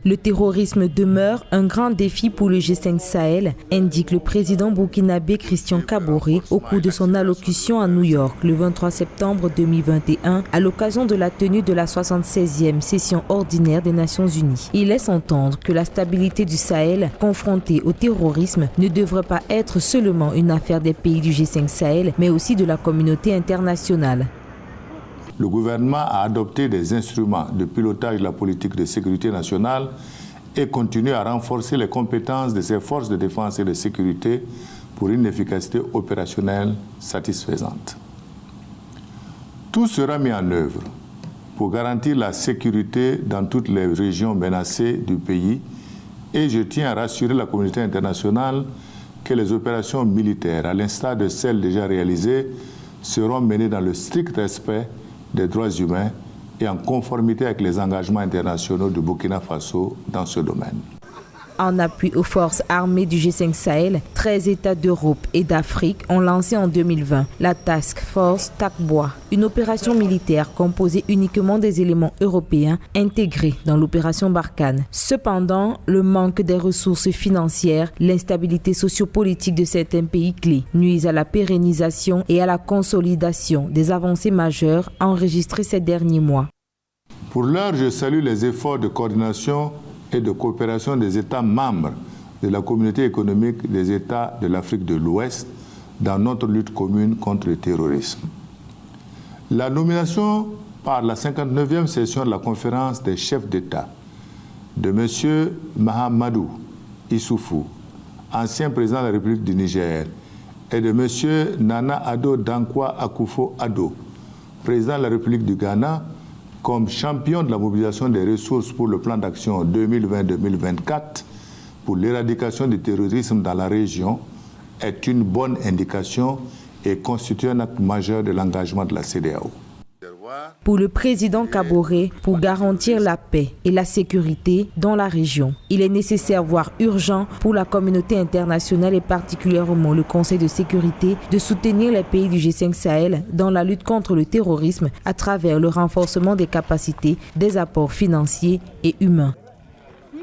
Le terrorisme demeure un grand défi pour le G5 Sahel, indique le président burkinabé Christian Kaboré au cours de son allocution à New York le 23 septembre 2021 à l'occasion de la tenue de la 76e session ordinaire des Nations Unies. Il laisse entendre que la stabilité du Sahel, confrontée au terrorisme, ne devrait pas être seulement une affaire des pays du G5 Sahel, mais aussi de la communauté internationale. Le gouvernement a adopté des instruments de pilotage de la politique de sécurité nationale et continue à renforcer les compétences de ses forces de défense et de sécurité pour une efficacité opérationnelle satisfaisante. Tout sera mis en œuvre pour garantir la sécurité dans toutes les régions menacées du pays et je tiens à rassurer la communauté internationale que les opérations militaires, à l'instar de celles déjà réalisées, seront menées dans le strict respect des droits humains et en conformité avec les engagements internationaux du Burkina Faso dans ce domaine. En appui aux forces armées du G5 Sahel, 13 États d'Europe et d'Afrique ont lancé en 2020 la Task Force Takboa, une opération militaire composée uniquement des éléments européens intégrés dans l'opération Barkhane. Cependant, le manque des ressources financières, l'instabilité sociopolitique de certains pays clés nuisent à la pérennisation et à la consolidation des avancées majeures enregistrées ces derniers mois. Pour l'heure, je salue les efforts de coordination et de coopération des États membres de la communauté économique des États de l'Afrique de l'Ouest dans notre lutte commune contre le terrorisme. La nomination par la 59e session de la conférence des chefs d'État de M. Mahamadou Issoufou, ancien président de la République du Niger, et de M. Nana Addo Dankwa Akufo-Addo, président de la République du Ghana, comme champion de la mobilisation des ressources pour le plan d'action 2020-2024 pour l'éradication du terrorisme dans la région est une bonne indication et constitue un acte majeur de l'engagement de la CEDEAO. Pour le président Kaboré, pour garantir la paix et la sécurité dans la région, il est nécessaire, voire urgent, pour la communauté internationale et particulièrement le Conseil de sécurité, de soutenir les pays du G5 Sahel dans la lutte contre le terrorisme à travers le renforcement des capacités, des apports financiers et humains.